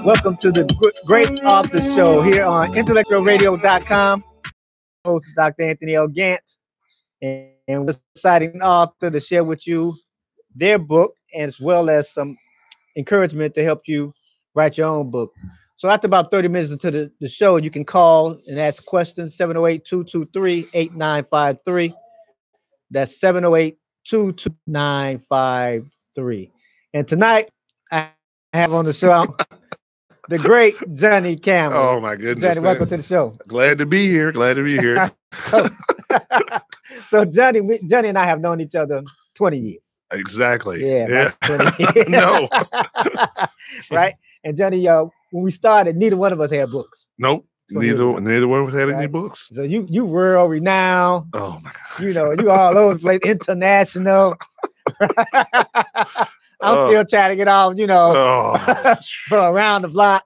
Welcome to the Great Author Show here on IntellectualRadio.com. Host Dr. Anthony L. Gant, and we're exciting author to share with you their book as well as some encouragement to help you write your own book. So after about 30 minutes into the show, you can call and ask questions, 708-223-8953. That's 708-22953. And tonight, I have on the show the great Johnny Campbell. Oh, my goodness. Johnny, welcome to the show. Glad to be here. So Johnny and I have known each other 20 years. Exactly. Yeah. 20 years. No. Right? And Johnny, when we started, neither one of us had books. Nope. Neither one of us had any books. So you world renowned. Oh my God. You all over the place, international. I'm still trying to get off, from around the block.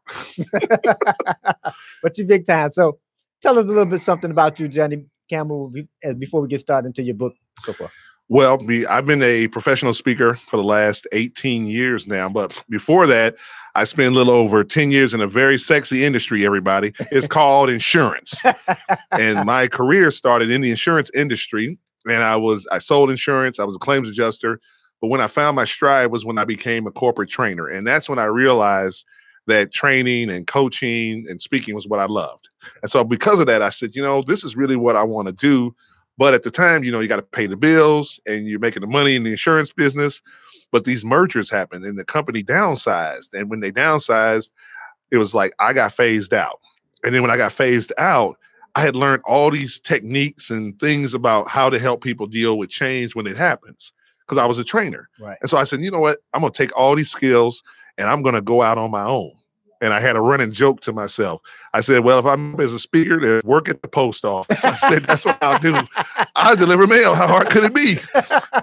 But you big time. So tell us a little bit something about you, Johnny Campbell, before we get started into your book so far. Well, I've been a professional speaker for the last 18 years now, but before that, I spent a little over 10 years in a very sexy industry, everybody. It's called insurance. And my career started in the insurance industry, and I sold insurance. I was a claims adjuster. But when I found my stride was when I became a corporate trainer. And that's when I realized that training and coaching and speaking was what I loved. And so because of that, I said, this is really what I want to do. But at the time, you got to pay the bills and you're making the money in the insurance business. But these mergers happened and the company downsized. And when they downsized, it was like I got phased out. And then when I got phased out, I had learned all these techniques and things about how to help people deal with change when it happens, because I was a trainer. Right. And so I said, you know what? I'm going to take all these skills and I'm going to go out on my own. And I had a running joke to myself. I said, well, if I'm as a speaker, then work at the post office. I said, that's what I'll do. I'll deliver mail. How hard could it be?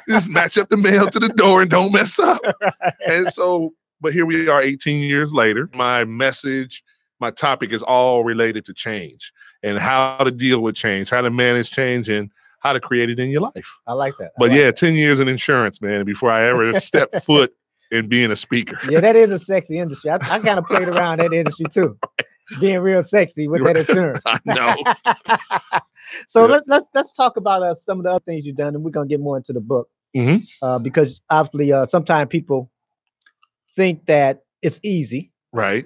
Just match up the mail to the door and don't mess up. Right. And so, but here we are 18 years later. My message, my topic is all related to change and how to deal with change, how to manage change, and how to create it in your life. I like that. But 10 years in insurance, man, before I ever stepped foot in being a speaker. Yeah, that is a sexy industry. I kind of played around that industry too, being real sexy with that insurance. I know. So let's talk about some of the other things you've done, and we're gonna get more into the book. Mm-hmm. Because obviously, sometimes people think that it's easy, right?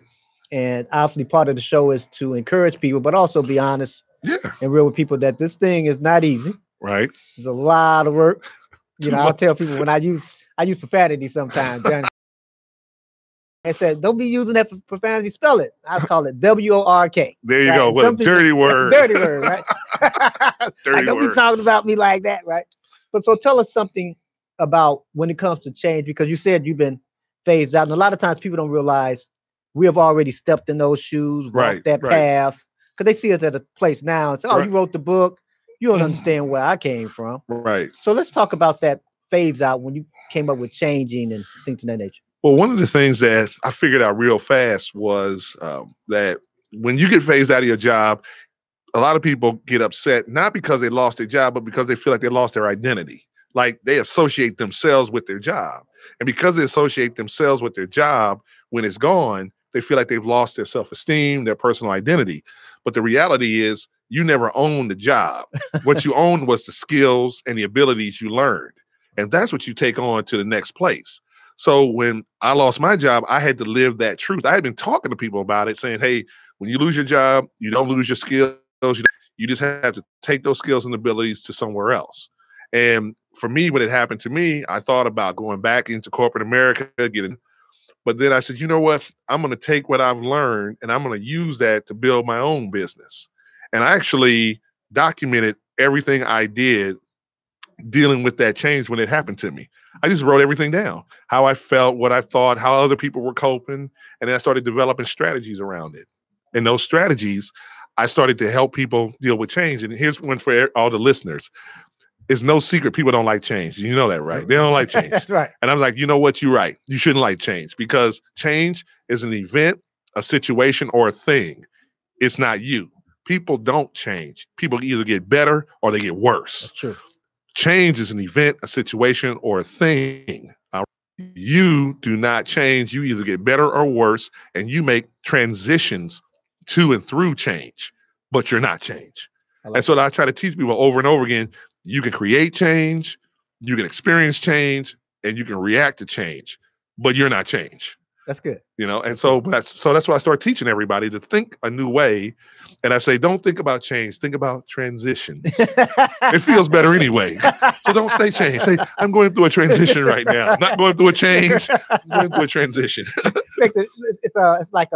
And obviously, part of the show is to encourage people, but also be honest, and real with people that this thing is not easy. Right. It's a lot of work. I'll tell people when I use profanity sometimes, Johnny. I said, don't be using that for profanity. Spell it. I call it W-O-R-K. There you go. What a dirty word. Dirty word, right? Don't be talking about me like that, right? But so tell us something about when it comes to change, because you said you've been phased out. And a lot of times people don't realize we have already stepped in those shoes, walked that path, because they see us at a place now and say, you wrote the book. You don't understand where I came from. Right. So let's talk about that phase out when you came up with changing and things of that nature. Well, one of the things that I figured out real fast was that when you get phased out of your job, a lot of people get upset, not because they lost their job, but because they feel like they lost their identity. Like they associate themselves with their job. And because they associate themselves with their job, when it's gone, they feel like they've lost their self-esteem, their personal identity. But the reality is you never owned the job. What you owned was the skills and the abilities you learned. And that's what you take on to the next place. So when I lost my job, I had to live that truth. I had been talking to people about it, saying, hey, when you lose your job, you don't lose your skills. You just have to take those skills and abilities to somewhere else. And for me, when it happened to me, I thought about going back into corporate America, but then I said, you know what? I'm going to take what I've learned and I'm going to use that to build my own business. And I actually documented everything I did dealing with that change when it happened to me. I just wrote everything down, how I felt, what I thought, how other people were coping. And then I started developing strategies around it. And those strategies, I started to help people deal with change. And here's one for all the listeners. It's no secret people don't like change. You know that, right? They don't like change. That's right. And I'm like, you know what? You're right. You shouldn't like change, because change is an event, a situation, or a thing. It's not you. People don't change. People either get better or they get worse. That's true. Change is an event, a situation, or a thing. You do not change. You either get better or worse, and you make transitions to and through change, but you're not change. And so I try to teach people over and over again, you can create change, you can experience change, and you can react to change, but you're not change. That's good. And so that's why I start teaching everybody to think a new way. And I say, don't think about change, think about transitions. It feels better anyway. So don't say change. Say, I'm going through a transition right now. I'm not going through a change. I'm going through a transition. It's like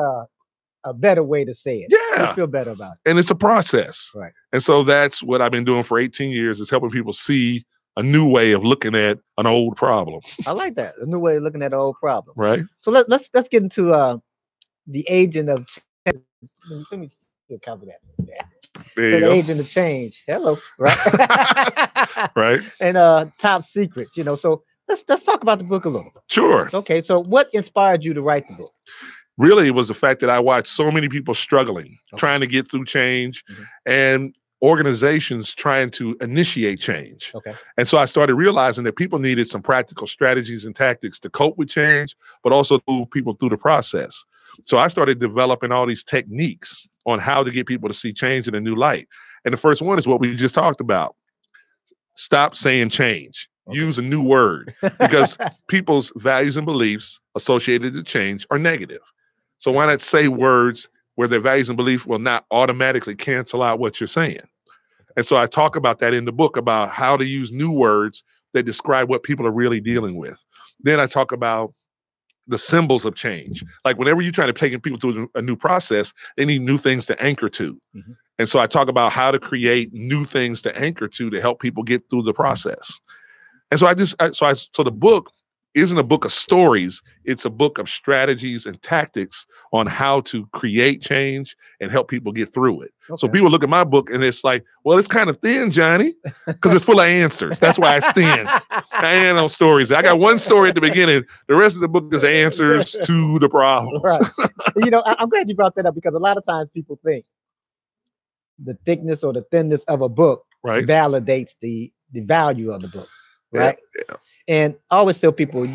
a better way to say it. Yeah. You feel better about it. And it's a process. Right. And so that's what I've been doing for 18 years, is helping people see a new way of looking at an old problem. I like that. A new way of looking at an old problem. Right. So let's get into the agent of change. Let me cover that. Yeah. The agent of change. Hello. Right. Right. And top secret. So let's talk about the book a little. Sure. Okay. So what inspired you to write the book? Really, it was the fact that I watched so many people struggling, trying to get through change, and organizations trying to initiate change. Okay. And so I started realizing that people needed some practical strategies and tactics to cope with change, but also move people through the process. So I started developing all these techniques on how to get people to see change in a new light. And the first one is what we just talked about. Stop saying change. Okay. Use a new word, because people's values and beliefs associated to change are negative. So why not say words where their values and beliefs will not automatically cancel out what you're saying? And so I talk about that in the book, about how to use new words that describe what people are really dealing with. Then I talk about the symbols of change. Like whenever you're trying to take people through a new process, they need new things to anchor to. And so I talk about how to create new things to anchor to help people get through the process. And so so the book isn't a book of stories. It's a book of strategies and tactics on how to create change and help people get through it. Okay. So people look at my book and it's like, well, it's kind of thin, Johnny, because it's full of answers. That's why it's thin. I ain't on stories. I got one story at the beginning. The rest of the book is answers to the problems. Right. I'm glad you brought that up, because a lot of times people think the thickness or the thinness of a book validates the value of the book. Right. Yeah. And I always tell people,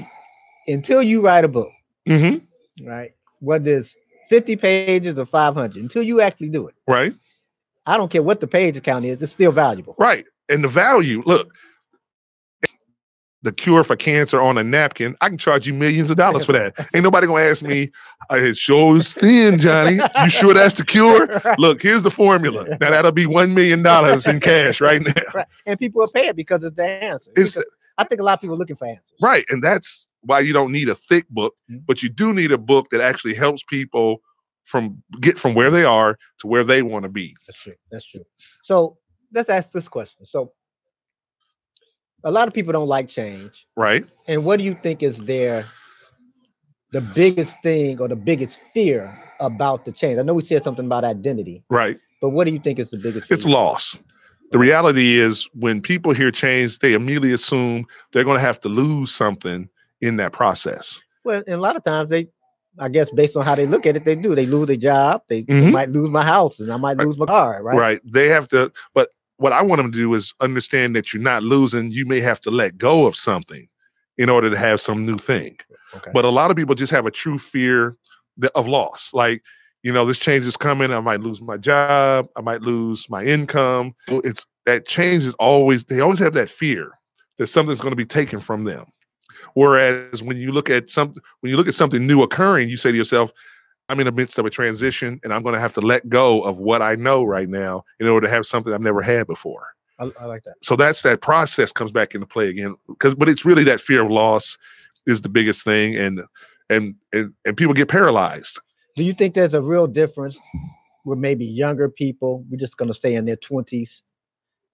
until you write a book, right, whether it's 50 pages or 500, until you actually do it, right, I don't care what the page count is, it's still valuable. Right. And the value, look, the cure for cancer on a napkin, I can charge you millions of dollars for that. Ain't nobody gonna ask me, it shows thin, Johnny. You sure that's the cure? Look, here's the formula. Now that'll be $1 million in cash right now. Right. And people will pay it because it's the answer. I think a lot of people are looking for answers. Right. And that's why you don't need a thick book, but you do need a book that actually helps people get from where they are to where they want to be. That's true. So let's ask this question. So a lot of people don't like change. Right. And what do you think is the biggest thing or the biggest fear about the change? I know we said something about identity. Right. But what do you think is the biggest fear? It's loss. The reality is, when people hear change, they immediately assume they're going to have to lose something in that process. Well, and a lot of times I guess based on how they look at it, they do. They lose their job. They might lose my house, and I might lose my car, right? Right. They have to, but what I want them to do is understand that you're not losing. You may have to let go of something in order to have some new thing. Okay. But a lot of people just have a true fear of loss. Like, this change is coming. I might lose my job. I might lose my income. It's that change is they always have that fear that something's going to be taken from them. Whereas when you look at something new occurring, you say to yourself, I'm in the midst of a transition, and I'm going to have to let go of what I know right now in order to have something I've never had before. I like that. So that process comes back into play again, but it's really that fear of loss is the biggest thing, and people get paralyzed. Do you think there's a real difference with maybe younger people? We're just going to say in their 20s,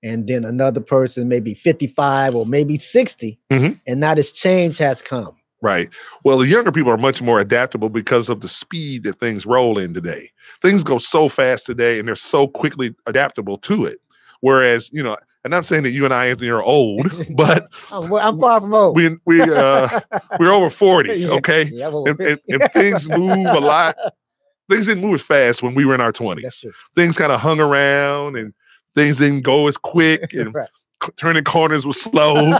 and then another person maybe 55 or maybe 60, and now this change has come. Right. Well, the younger people are much more adaptable because of the speed that things roll in today. Things go so fast today, and they're so quickly adaptable to it. Whereas, and I'm saying that you and I, Anthony, are old, but I'm far from old. We're over 40, yeah. okay? Yeah, and things move a lot. Things didn't move as fast when we were in our 20s. That's true. Things kind of hung around, and things didn't go as quick. And right. turning corners was slow.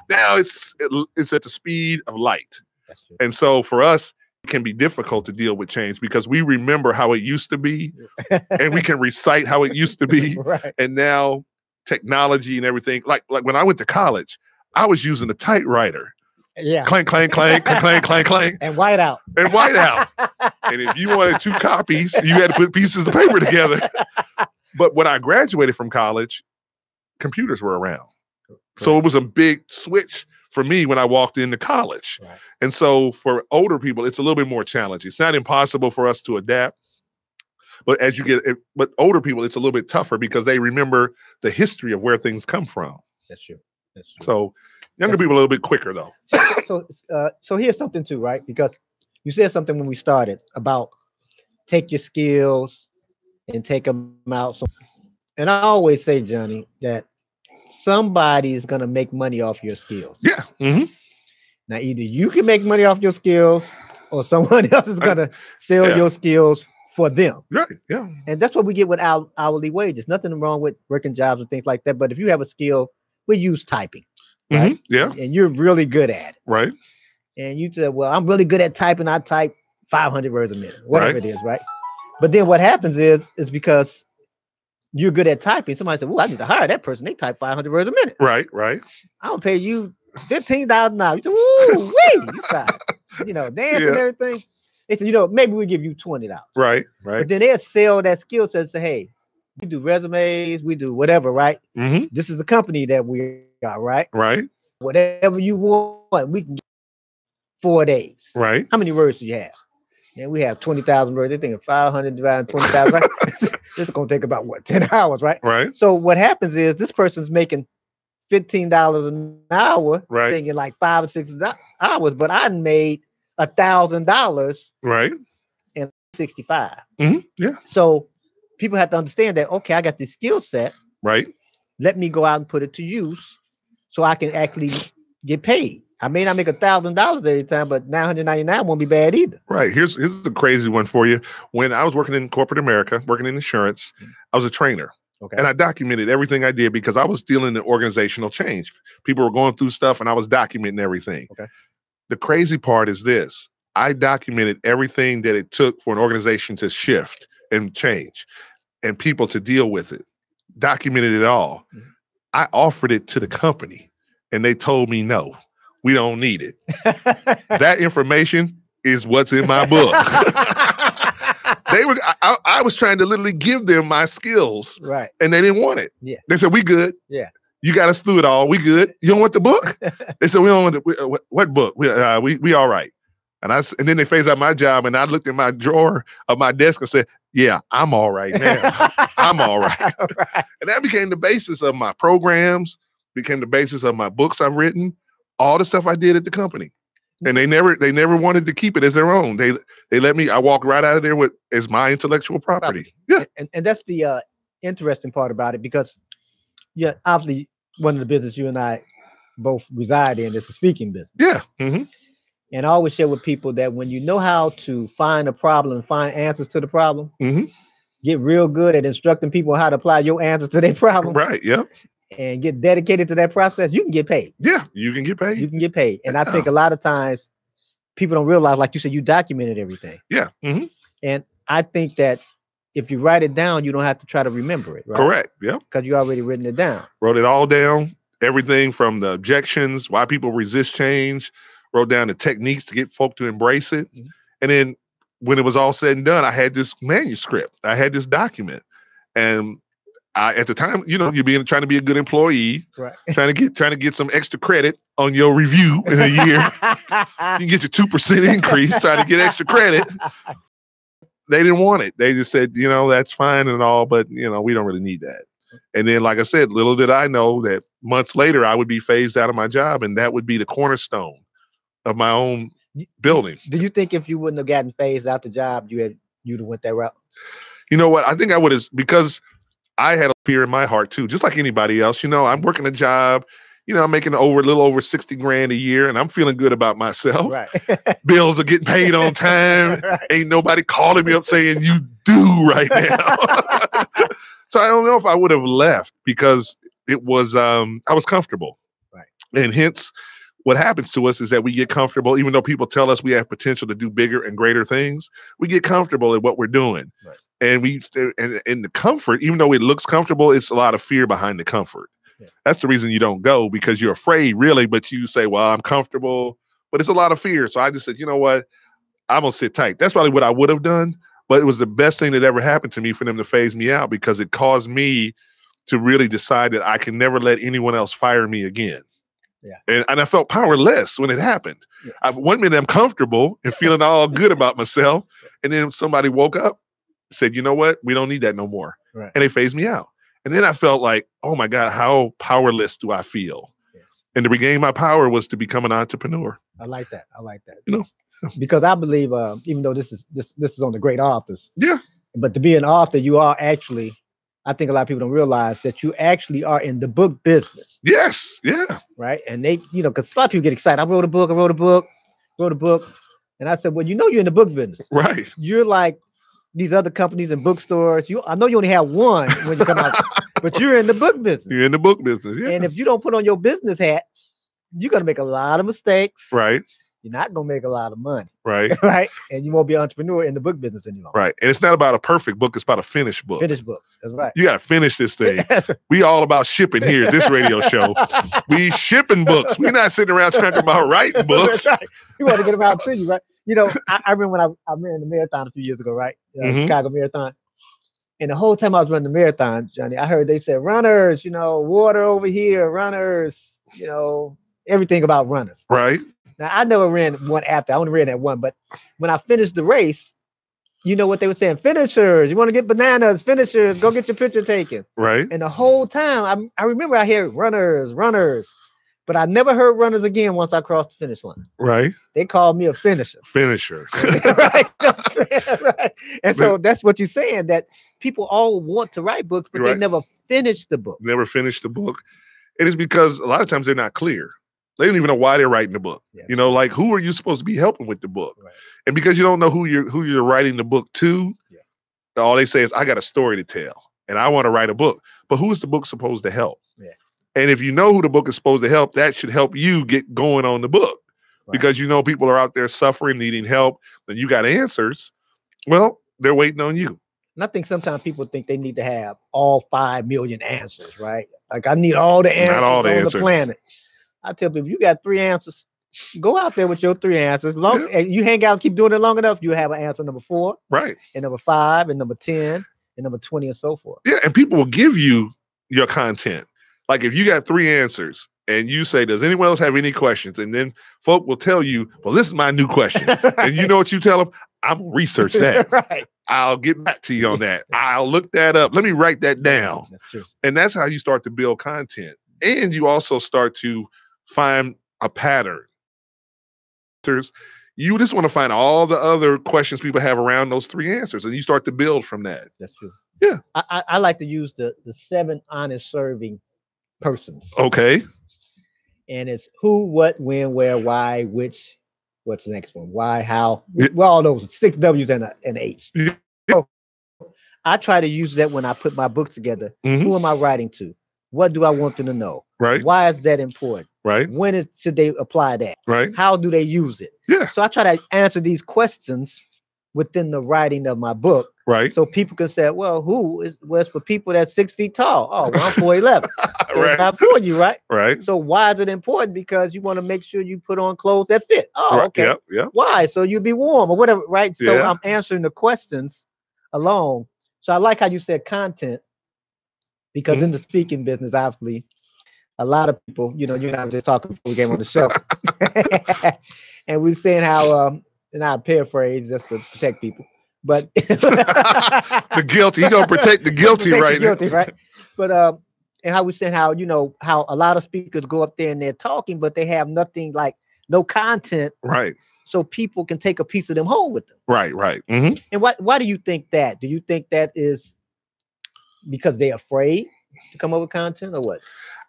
Now it's at the speed of light. That's true. And so for us, it can be difficult to deal with change because we remember how it used to be and we can recite how it used to be. Right. And now technology and everything, like when I went to college, I was using a typewriter. Yeah. Clank, clank, clank, clank, clank, clank. And whiteout. And if you wanted 2 copies, you had to put pieces of paper together. But when I graduated from college, computers were around. So it was a big switch for me when I walked into college. Right. And so for older people, it's a little bit more challenging. It's not impossible for us to adapt. But but older people, it's a little bit tougher because they remember the history of where things come from. That's true. So younger people a little bit quicker though. So here's something too, right? Because you said something when we started about take your skills and take them out. And I always say, Johnny, that somebody is going to make money off your skills. Yeah. Mm-hmm. Now, either you can make money off your skills or someone else is going to sell your skills for them. Right. Yeah. And that's what we get with hourly wages. Nothing wrong with working jobs and things like that. But if you have a skill, we use typing. Right? Mm-hmm. Yeah. And you're really good at it. Right. And you said, well, I'm really good at typing. I type 500 words a minute, whatever it is, right? But then what happens is because you're good at typing, somebody said, well, I need to hire that person. They type 500 words a minute. Right. I'll pay you $15,000 an hour. You say, woo, wait, this guy, dance and everything. They said, maybe we'll give you $20. Right. But then they'll sell that skill set and say, hey, we do resumes, we do whatever, right? Mm-hmm. This is the company that we got, right? Right. Whatever you want, we can get 4 days. Right. How many words do you have? And we have 20,000 words. They're thinking 500 divided 20,000, right? This is going to take about 10 hours, right? Right. So what happens is this person's making $15 an hour, thinking like 5 or 6 hours, but I made $1,000 right in 65. Mm-hmm. Yeah. So people have to understand that, okay, I got this skill set. Right. Let me go out and put it to use so I can actually get paid. I may not make $1,000 every time, but $999 won't be bad either. Right. Here's the crazy one for you. When I was working in corporate America, working in insurance, I was a trainer. Okay. And I documented everything I did because I was dealing in organizational change. People were going through stuff and I was documenting everything. Okay. The crazy part is this. I documented everything that it took for an organization to shift and change and people to deal with it. Documented it all. Mm-hmm. I offered it to the company and they told me no. We don't need it. That information is what's in my book. I was trying to literally give them my skills. Right. And they didn't want it. Yeah. They said, we good. Yeah. You got us through it all. We good. You don't want the book? They said, we don't want what book? We all right. And then they phased out my job and I looked in my drawer of my desk and said, yeah, I'm all right now. I'm all right. Right. And that became the basis of my programs, became the basis of my books I've written. All the stuff I did at the company. And they never wanted to keep it as their own. They let me, I walked right out of there as my intellectual property. Yeah. And that's the interesting part about it because obviously one of the business you and I both reside in is the speaking business. Yeah. Mm-hmm. And I always share with people that when you know how to find a problem and find answers to the problem, mm-hmm. get real good at instructing people how to apply your answers to their problem. Right. Yeah. And get dedicated to that process, you can get paid. Yeah, you can get paid. You can get paid. And I think a lot of times people don't realize, like you said, you documented everything. Yeah. Mm-hmm. And I think that if you write it down, you don't have to try to remember it, right? Correct. Yeah. Because you already written it down. Wrote it all down. Everything from the objections, why people resist change, wrote down the techniques to get folk to embrace it. Mm-hmm. And then when it was all said and done, I had this manuscript. I had this document. And at the time, you're trying to be a good employee, right? trying to get some extra credit on your review in a year. You can get your 2% increase, trying to get extra credit. They didn't want it. They just said, that's fine and all, but we don't really need that. And then, like I said, little did I know that months later I would be phased out of my job, and that would be the cornerstone of my own building. Do you think if you wouldn't have gotten phased out the job, you'd have went that route? You know what? I think I would have, because I had a fear in my heart too, just like anybody else. I'm working a job, I'm making a little over $60,000 a year, and I'm feeling good about myself. Right. Bills are getting paid on time. Right. Ain't nobody calling me up saying you do right now. So I don't know if I would have left, because it was I was comfortable. Right. And hence what happens to us is that we get comfortable, even though people tell us we have potential to do bigger and greater things, we get comfortable at what we're doing. Right. And and the comfort, even though it looks comfortable, it's a lot of fear behind the comfort. Yeah. That's the reason you don't go, because you're afraid, really, but you say, well, I'm comfortable, but it's a lot of fear. So I just said, you know what? I'm going to sit tight. That's probably what I would have done, but it was the best thing that ever happened to me for them to phase me out, because it caused me to really decide that I can never let anyone else fire me again. Yeah. And I felt powerless when it happened. Yeah. One minute I'm comfortable and feeling all good about myself. And then somebody woke up, said, you know what? We don't need that no more. Right. And they phased me out. And then I felt like, oh my God, how powerless do I feel? Yeah. And to regain my power was to become an entrepreneur. I like that. You know, because I believe, even though this is on the great authors. Yeah. But to be an author, you are actually, I think a lot of people don't realize that you actually are in the book business. Yes. Yeah. Right. And they, because a lot of people get excited. I wrote a book. And I said, well, you're in the book business. Right. You're like these other companies and bookstores. I know you only have one when you come out, but you're in the book business. You're in the book business. Yeah. And if you don't put on your business hat, you're going to make a lot of mistakes. Right. You're not going to make a lot of money. Right. Right. And you won't be an entrepreneur in the book business anymore. Right. And it's not about a perfect book. It's about a finished book. Finished book. That's right. You got to finish this thing. That's right. We all about shipping here at this radio show. We shipping books. We're not sitting around talking about writing books. Right. We want to get them out to you, right? I remember when I ran the marathon a few years ago, right? Chicago Marathon. And the whole time I was running the marathon, Johnny, I heard they said, runners, water over here, runners, everything about runners. Right. Now, I never ran one after. I only ran that one. But when I finished the race, you know what they were saying? Finishers. You want to get bananas? Finishers. Go get your picture taken. Right. And the whole time, I remember I heard runners. But I never heard runners again once I crossed the finish line. Right. They called me a finisher. Right. Right. And so that's what you're saying, that people all want to write books, but they never finish the book. Never finish the book. It is because a lot of times they're not clear. They don't even know why they're writing the book. Yeah. Like, who are you supposed to be helping with the book? Right. And because you don't know who you're writing the book to, all they say is, I got a story to tell and I want to write a book. But who is the book supposed to help? Yeah. And if you know who the book is supposed to help, that should help you get going on the book. Right. Because people are out there suffering, needing help, and you got answers. Well, they're waiting on you. And I think sometimes people think they need to have all 5 million answers, right? Like, I need all the answers on the planet. I tell people, you got 3 answers. Go out there with your 3 answers. And you hang out and keep doing it long enough, you have an answer number 4. Right. And number 5, and number 10, and number 20, and so forth. Yeah, and people will give you your content. Like, if you got 3 answers and you say, does anyone else have any questions? And then folk will tell you, well, this is my new question. And you know what you tell them? I'm going to research that. Right. I'll get back to you on that. I'll look that up. Let me write that down. That's true. And that's how you start to build content. And you also start to find a pattern. You just want to find all the other questions people have around those 3 answers, and you start to build from that. That's true. Yeah. I like to use the 7 honest serving persons. Okay. And it's who, what, when, where, why, which. What's the next one? Why, how? Well, all those 6 W's and an H. Yeah. So I try to use that when I put my book together. Mm-hmm. Who am I writing to? What do I want them to know? Right. Why is that important? Right. When should they apply that? Right. How do they use it? Yeah. So I try to answer these questions within the writing of my book. Right. So people can say, well, was for people that's 6 feet tall? Oh, well, I'm 4'11". Right. Not for you, right? Right. So why is it important? Because you want to make sure you put on clothes that fit. Oh, right. okay. Yep. Why? So you'll be warm or whatever, right? So yeah. I'm answering the questions alone. So I like how you said content, because mm-hmm. in the speaking business, obviously, a lot of people, you and I were just talking before we came on the show, and we're saying how, and I'll paraphrase just to protect people, but the guilty, you're gonna protect the guilty, right? Right. But and how we saying how how a lot of speakers go up there and they're talking, but they have nothing, like no content, right? So people can take a piece of them home with them, right? Mm-hmm. And why do you think that? Do you think that is because they're afraid to come up with content, or what?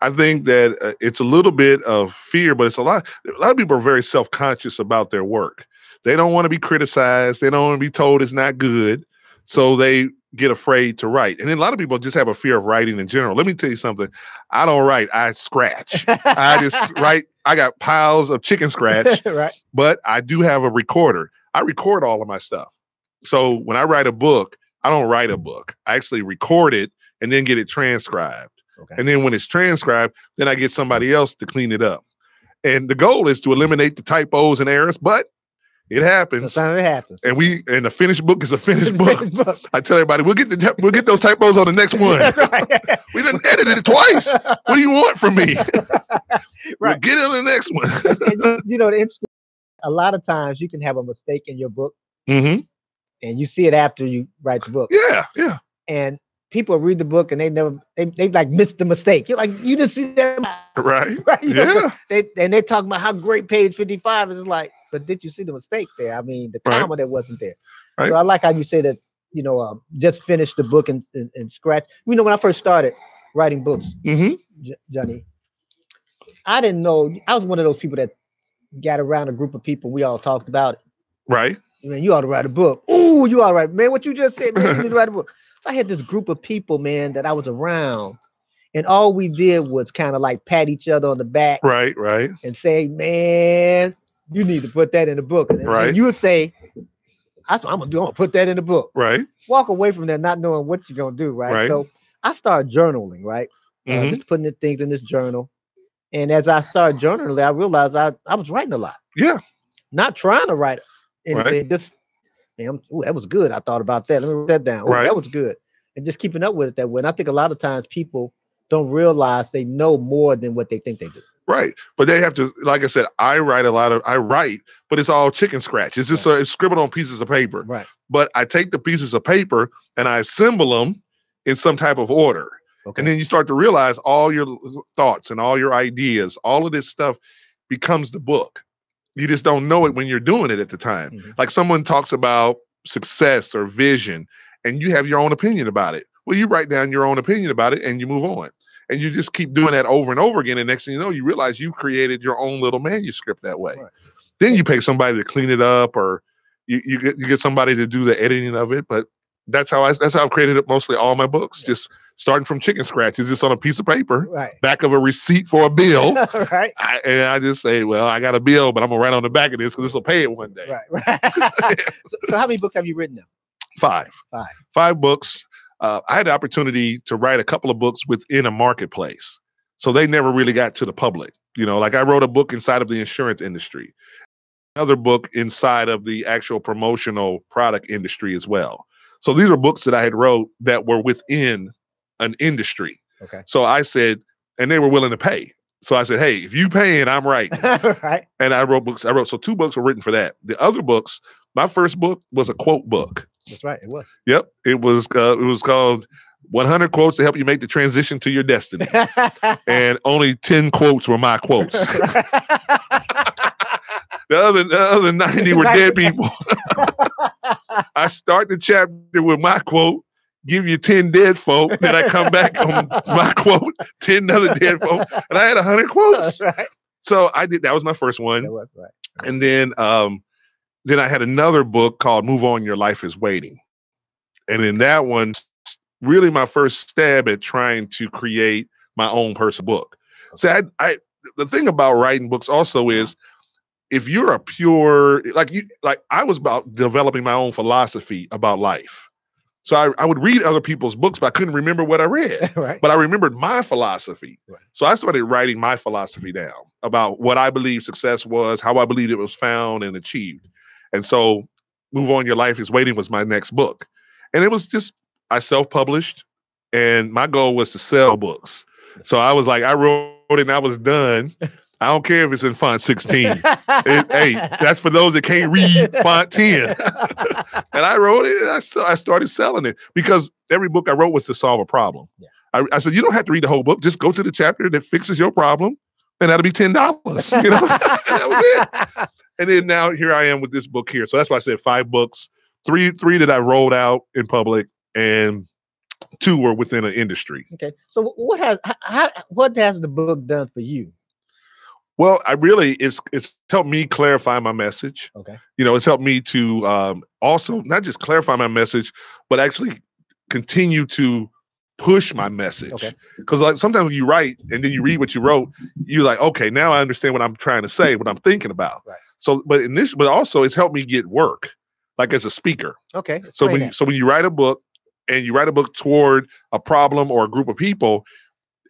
I think that it's a little bit of fear, but it's a lot of people are very self-conscious about their work. They don't want to be criticized. They don't want to be told it's not good. So they get afraid to write. And then a lot of people just have a fear of writing in general. Let me tell you something. I don't write. I scratch. I just write. I got piles of chicken scratch, Right. but I do have a recorder. I record all of my stuff. So when I write a book, I don't write a book. I actually record it and then get it transcribed. Okay. And then when it's transcribed, then I get somebody else to clean it up. And the goal is to eliminate the typos and errors, but it happens. Sometimes it happens. And the finished book is a finished book. I tell everybody, we'll get those typos on the next one. That's right. We done edited it twice. What do you want from me? We'll Right. get it on the next one. And the interesting, a lot of times you can have a mistake in your book, Mm-hmm. and you see it after you write the book. Yeah. And people read the book and they like missed the mistake. You're like, you didn't see that. Right. Right. Yeah. They're talking about how great page 55 is. It's like, but did you see the mistake there? I mean, the comma that wasn't there. Right. So I like how you say that, just finish the book and scratch. When I first started writing books, Mm-hmm. Johnny, I didn't know. I was one of those people that got around a group of people. We all talked about it. Right. Man, you ought to write a book. Ooh, you ought to write. Man, what you just said, man, you need to write a book. So I had this group of people, man, that I was around. And all we did was kind of like pat each other on the back. Right. And say, man, you need to put that in the book. And you would say, that's what I'm going to put that in the book. Right. Walk away from that not knowing what you're going to do, right? So I started journaling, right? Mm-hmm. Just putting the things in this journal. And as I started journaling, I realized I was writing a lot. Yeah. Not trying to write anything. Just, man, that was good. I thought about that. Let me write that down. Ooh, that was good. And just keeping up with it that way. And I think a lot of times people don't realize they know more than what they think they do. Right. But they have to, like I said, I write, but it's all chicken scratch. It's just it's scribbled on pieces of paper. Right. But I take the pieces of paper and I assemble them in some type of order. Okay. And then you start to realize all your thoughts and all your ideas, all of this stuff becomes the book. You just don't know it when you're doing it at the time. Mm-hmm. Like someone talks about success or vision and you have your own opinion about it. Well, you write down your own opinion about it and you move on. And you just keep doing that over and over again. And next thing you know, you realize you created your own little manuscript that way. Right. Then you pay somebody to clean it up, or you get somebody to do the editing of it. But that's how I've created it mostly all my books. Just starting from chicken scratches, just on a piece of paper, back of a receipt for a bill. Right. And I just say, well, I got a bill, but I'm gonna write on the back of this because this will pay it one day. Right. So how many books have you written now? Five books. I had the opportunity to write a couple of books within a marketplace. So they never really got to the public. Like I wrote a book inside of the insurance industry, another book inside of the actual promotional product industry as well. So these are books that I had wrote that were within an industry. Okay. So I said, and they were willing to pay. So I said, hey, if you paying, I'm writing. Right. And I wrote books. So 2 books were written for that. The other books, my first book was a quote book. That's right. It was. Yep. It was called 100 Quotes to Help You Make the Transition to Your Destiny. And only 10 quotes were my quotes. The other 90 were dead people. I start the chapter with my quote, give you 10 dead folk. Then I come back on my quote, 10 other dead folk. And I had 100 quotes. Right. So I did. That was my first one. That was right. And then I had another book called Move On, Your Life is Waiting. And in that one, really my first stab at trying to create my own personal book. So the thing about writing books also is if you're a pure, I was about developing my own philosophy about life. So I would read other people's books, but I couldn't remember what I read. Right. But I remembered my philosophy. Right. So I started writing my philosophy down about what I believe success was, how I believed it was found and achieved. And so Move On, Your Life is Waiting was my next book. And it was just, I self-published, and my goal was to sell books. So I was like, I wrote it and I was done. I don't care if it's in font 16. Hey, that's for those that can't read font 10. And I wrote it and I started selling it because every book I wrote was to solve a problem. Yeah. I said, you don't have to read the whole book. Just go to the chapter that fixes your problem, and that'll be $10. That was it. And then now here I am with this book here. So that's why I said 5 books, three that I rolled out in public, and 2 were within an industry. Okay. So what has the book done for you? Well, it's helped me clarify my message. Okay. It's helped me to also not just clarify my message, but actually continue to push my message. Okay. Because like sometimes when you write and then you read what you wrote, you're like, okay, now I understand what I'm trying to say, what I'm thinking about. Right. So, but also it's helped me get work, like as a speaker. Okay. So when you write a book and you write a book toward a problem or a group of people,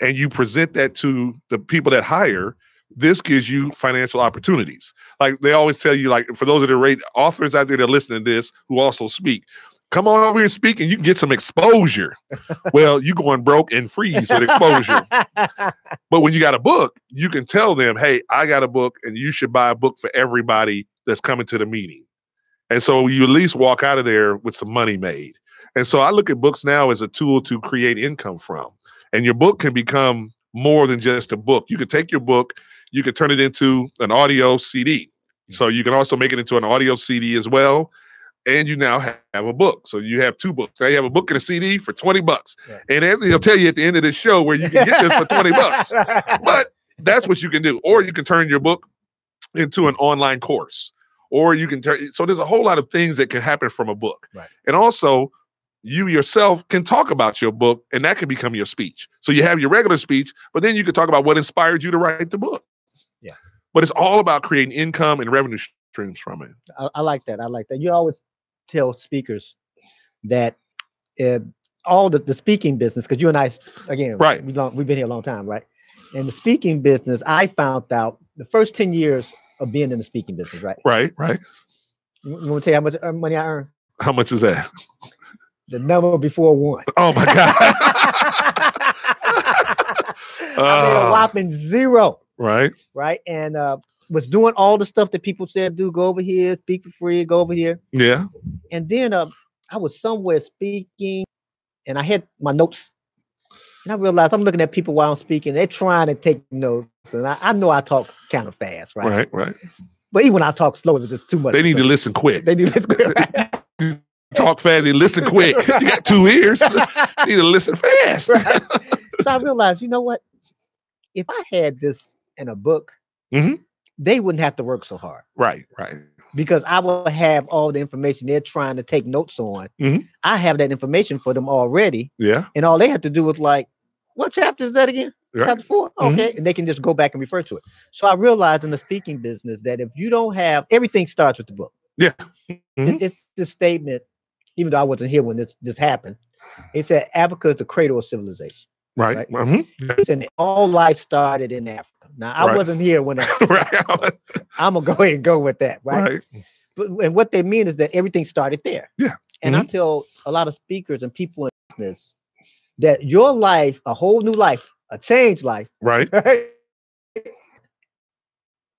and you present that to the people that hire, this gives you financial opportunities. Like they always tell you, like for those that are authors out there that are listening to this who also speak, come on over here and speak and you can get some exposure. Well, you going broke and freeze with exposure. But when you got a book, you can tell them, hey, I got a book and you should buy a book for everybody that's coming to the meeting. And so you at least walk out of there with some money made. And so I look at books now as a tool to create income from. And your book can become more than just a book. You can take your book, you can turn it into an audio CD. So you can also make it into an audio CD as well. And you now have a book. So you have two books. Now you have a book and a CD for $20. Yeah. And Anthony will tell you at the end of this show where you can get this for $20. But that's what you can do. Or you can turn your book into an online course. Or you can turn, so there's a whole lot of things that can happen from a book. Right. And also, you yourself can talk about your book, and that can become your speech. So you have your regular speech, but then you can talk about what inspired you to write the book. Yeah. But it's all about creating income and revenue streams from it. I like that. I like that. You always tell speakers that all the speaking business, because you and I, again, right. We've been here a long time, right? And the speaking business, I found out the first 10 years of being in the speaking business, right? Right. You want to tell you how much money I earned? How much is that? The number before one. Oh my God. I made a whopping zero. Right. And was doing all the stuff that people said, do, go over here, speak for free, go over here. Yeah. And then I was somewhere speaking and I had my notes. And I realized I'm looking at people while I'm speaking. They're trying to take notes. And I know I talk kind of fast, right? Right. But even when I talk slow, it's just too much. They need to listen quick. They need to listen quick. Talk fast and listen quick. You got 2 ears. You need to listen fast. Right. So I realized, you know what? If I had this in a book, they wouldn't have to work so hard. Right. Because I will have all the information they're trying to take notes on. I have that information for them already. Yeah. And all they have to do is like, what chapter is that again? Right. Chapter 4? Okay. And they can just go back and refer to it. So I realized in the speaking business that if you don't have, everything starts with the book. Yeah. It's the statement, even though I wasn't here when this happened. It said Africa is the cradle of civilization. Right. And all life started in Africa. Now, I wasn't here when that I'm going to go ahead and go with that, right? And what they mean is that everything started there. Yeah. And I tell a lot of speakers and people in business that your life, a whole new life, a changed life, right?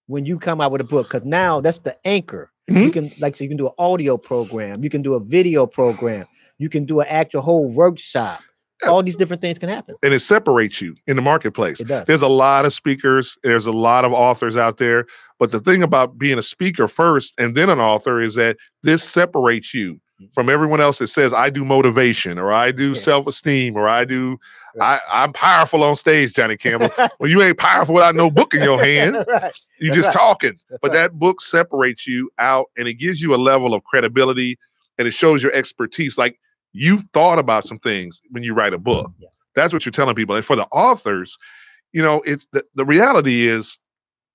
When you come out with a book, because now that's the anchor. You can, so you can do an audio program, you can do a video program, you can do an actual whole workshop. All these different things can happen. And it separates you in the marketplace. It does. There's a lot of speakers. There's a lot of authors out there. But the thing about being a speaker first and then an author is that this separates you from everyone else that says, I do motivation or I do self-esteem or I do, I'm powerful on stage, Johnny Campbell. Well, you ain't powerful without no book in your hand. You're just talking. But that book separates you out and it gives you a level of credibility and it shows your expertise. Like, you've thought about some things when you write a book. That's what you're telling people. And for the authors, it's the reality is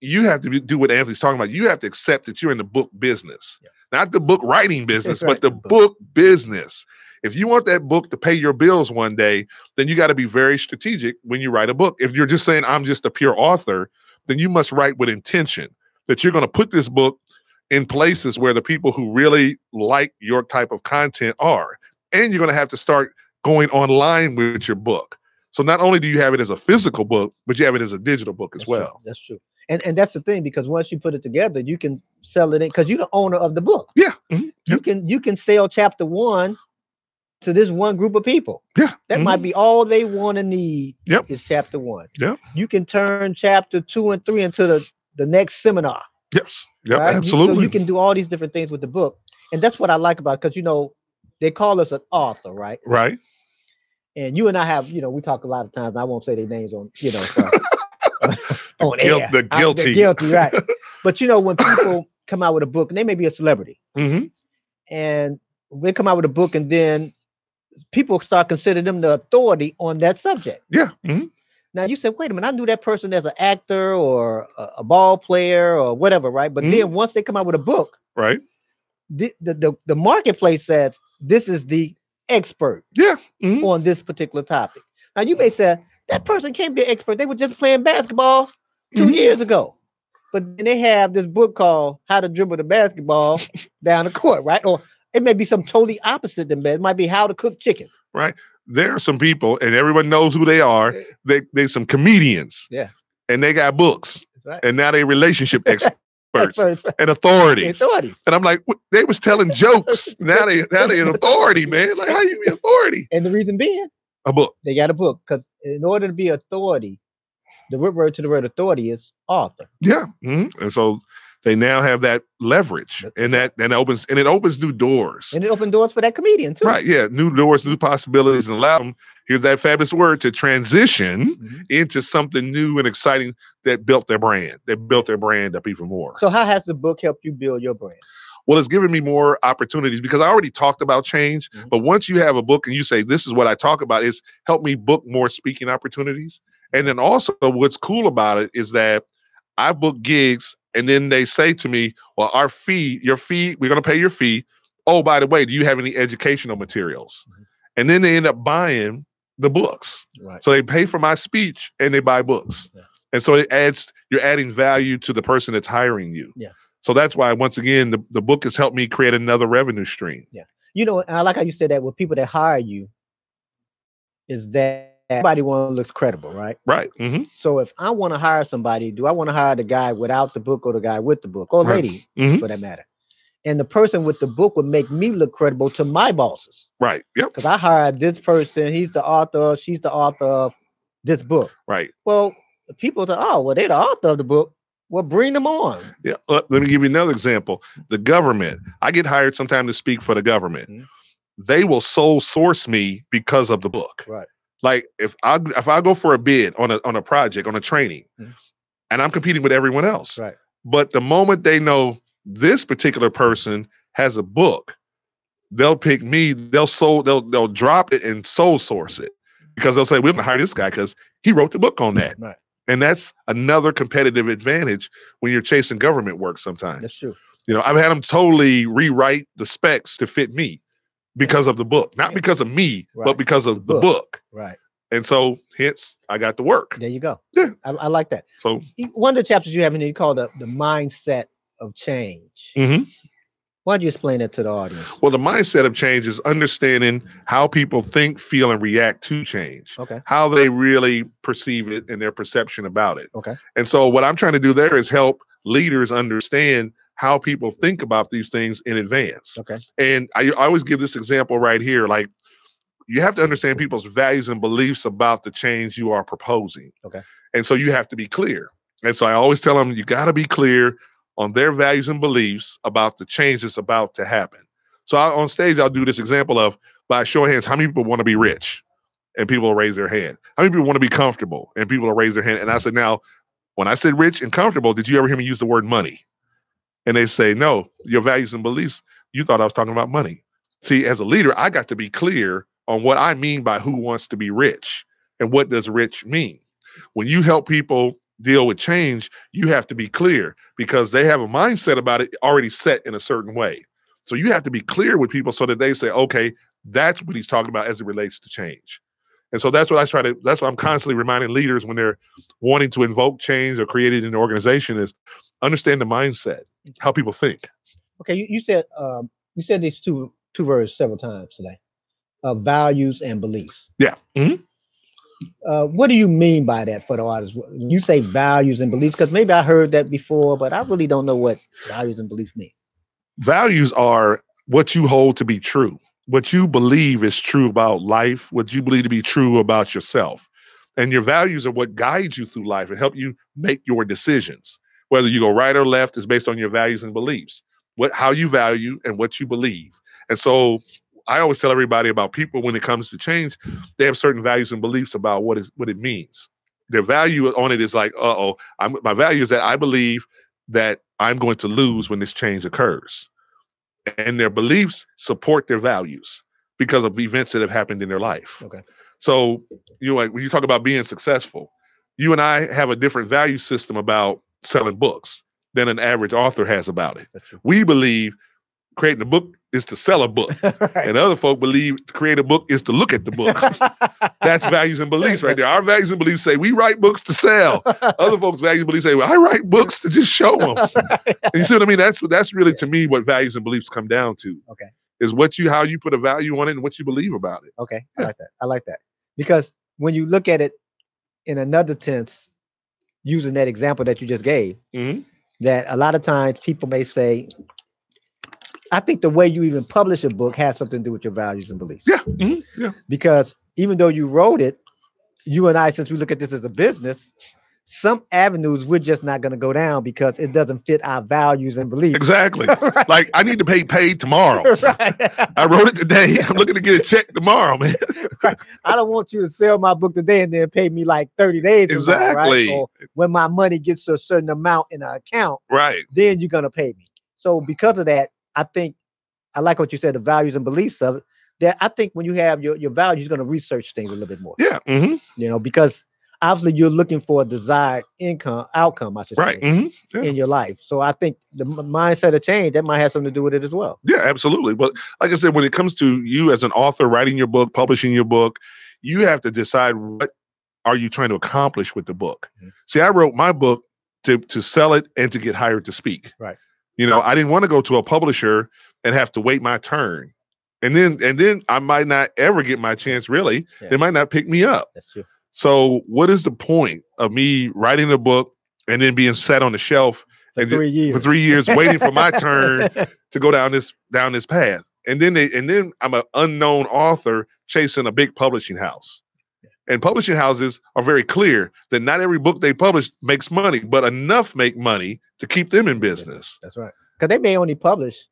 you have to do what Anthony's talking about. You have to accept that you're in the book business, not the book writing business, but the book business. If you want that book to pay your bills one day, then you got to be very strategic when you write a book. If you're just saying, I'm just a pure author, then you must write with intention that you're going to put this book in places where the people who really like your type of content are. And you're going to have to start going online with your book. So not only do you have it as a physical book, but you have it as a digital book as well. True. That's true. And that's the thing, because once you put it together, you can sell it in because you're the owner of the book. Yeah. You can sell chapter 1 to this one group of people. Yeah. That might be all they want to need is chapter 1. Yeah. You can turn chapter 2 and 3 into the next seminar. Yes. Yep. Right? Absolutely. So you can do all these different things with the book. And that's what I like about it, because, they call us an author, right? Right. And you and I have, we talk a lot of times, and I won't say their names on, on air. The guilty. The guilty, right. But, when people come out with a book, and they may be a celebrity, and they come out with a book, and then people start considering them the authority on that subject. Yeah. Mm-hmm. Now you said, wait a minute, I knew that person as an actor or a ball player or whatever, right? But then once they come out with a book, right, the marketplace says this is the expert on this particular topic. Now you may say that person can't be an expert. They were just playing basketball 2 years ago. But then they have this book called How to Dribble the Basketball Down the Court, right? Or it may be some totally opposite than that. It might be How to Cook Chicken. Right. There are some people, and everyone knows who they are. They're some comedians. Yeah. And they got books. That's right. And now they relationship experts and authorities. And I'm like, they was telling jokes. now they an authority, man. Like, how you be authority? And the reason being, a book. They got a book. Because in order to be authority, the root word to the word authority is author. Yeah. Mm-hmm. And so they now have that leverage, and it opens new doors. And it opened doors for that comedian too. Right. Yeah. New doors, new possibilities, and allow them, here's that fabulous word, to transition into something new and exciting that built their brand. They built their brand up even more. So how has the book helped you build your brand? Well, it's given me more opportunities because I already talked about change. But once you have a book and you say, this is what I talk about, it's helped me book more speaking opportunities. And then also what's cool about it is that I book gigs and then they say to me, well, your fee, we're going to pay your fee. Oh, by the way, do you have any educational materials? And then they end up buying the books. Right. So they pay for my speech and they buy books. Yeah. And so you're adding value to the person that's hiring you. Yeah. So that's why, once again, the book has helped me create another revenue stream. Yeah. You know, I like how you said that with people that hire you is that everybody looks credible, right? Right. Mm-hmm. So if I want to hire somebody, do I want to hire the guy without the book or the guy with the book or lady for that matter? And the person with the book would make me look credible to my bosses. Right. Yep. Because I hired this person, he's the author, she's the author of this book. Right. Well, people say, oh, well, they're the author of the book. Well, bring them on. Yeah. Let me give you another example. The government. I get hired sometime to speak for the government. They will sole source me because of the book. Right. Like if I go for a bid on a project, on a training, and I'm competing with everyone else. Right. But the moment they know this particular person has a book, they'll pick me, they'll drop it and sole source it because they'll say, we're going to hire this guy because he wrote the book on that. Right. And that's another competitive advantage when you're chasing government work sometimes. That's true. You know, I've had them totally rewrite the specs to fit me because of the book, not because of me, but because of the book. Right. And so hence I got the work. There you go. Yeah. I like that. So one of the chapters you have in there, you call the mindset of change. Why don't you explain that to the audience? Well, the mindset of change is understanding how people think, feel, and react to change. Okay. How they really perceive it and their perception about it. Okay. And so what I'm trying to do there is help leaders understand how people think about these things in advance. Okay. And I always give this example right here. Like, you have to understand people's values and beliefs about the change you are proposing. Okay. And so you have to be clear. And so I always tell them, you got to be clear on their values and beliefs about the change that's about to happen. So on stage, I'll do this example of, by show of hands, how many people want to be rich? And people will raise their hand. How many people want to be comfortable? And people will raise their hand. And I said, now, when I said rich and comfortable, did you ever hear me use the word money? And they say, no, your values and beliefs, you thought I was talking about money. See, as a leader, I got to be clear on what I mean by who wants to be rich and what does rich mean. When you help people deal with change, you have to be clear because they have a mindset about it already set in a certain way. So you have to be clear with people so that they say, okay, that's what he's talking about as it relates to change. And so that's what that's what I'm constantly reminding leaders when they're wanting to invoke change or create it in an organization is understand the mindset, how people think. Okay. You said these two words several times today. Values and beliefs. Yeah. What do you mean by that for the audience? You say values and beliefs, because maybe I heard that before, but I really don't know what values and beliefs mean. Values are what you hold to be true, what you believe is true about life, what you believe to be true about yourself. And your values are what guides you through life and help you make your decisions. Whether you go right or left is based on your values and beliefs, how you value and what you believe. And so I always tell everybody about people when it comes to change, they have certain values and beliefs about what it means. Their value on it is like, my value is that I believe that I'm going to lose when this change occurs. And their beliefs support their values. because of events that have happened in their life. Okay. So, like when you talk about being successful, you and I have a different value system about selling books than an average author has about it. That's true. We believe creating a book is to sell a book. Right. And other folk believe to create a book is to look at the book. That's values and beliefs right there. Our values and beliefs say we write books to sell. Other folks' values and beliefs say, well, I write books to just show them. And you see what I mean? That's really, to me, what values and beliefs come down to. Okay. Is how you put a value on it and what you believe about it. Okay. Yeah. I like that. Because when you look at it in another sense, using that example that you just gave, that a lot of times people may say, I think the way you even publish a book has something to do with your values and beliefs. Yeah. Yeah. Because even though you wrote it, you and I, since we look at this as a business, some avenues we're just not going to go down because it doesn't fit our values and beliefs. Exactly. Right. Like, I need to pay paid tomorrow. Right. I wrote it today. I'm looking to get a check tomorrow, man. Right. I don't want you to sell my book today and then pay me like 30 days. Exactly. Now, right? Or when my money gets to a certain amount in an account, right, then you're going to pay me. So because of that, I think I like what you said, the values and beliefs of it. That I think when you have your values, you're going to research things a little bit more. Yeah. Because obviously you're looking for a desired outcome, I should say, in your life. So I think the mindset of change, that might have something to do with it as well. Yeah, absolutely. But like I said, when it comes to you as an author, writing your book, publishing your book, you have to decide what are you trying to accomplish with the book. See, I wrote my book to sell it and to get hired to speak. Right. I didn't want to go to a publisher and have to wait my turn. And then I might not ever get my chance, really. Yeah. They might not pick me up. That's true. So what is the point of me writing a book and then being sat on the shelf for 3 years? For 3 years, waiting for my turn to go down this path. And then I'm an unknown author chasing a big publishing house. And publishing houses are very clear that not every book they publish makes money, but enough make money to keep them in business. That's right. Because they may only publish,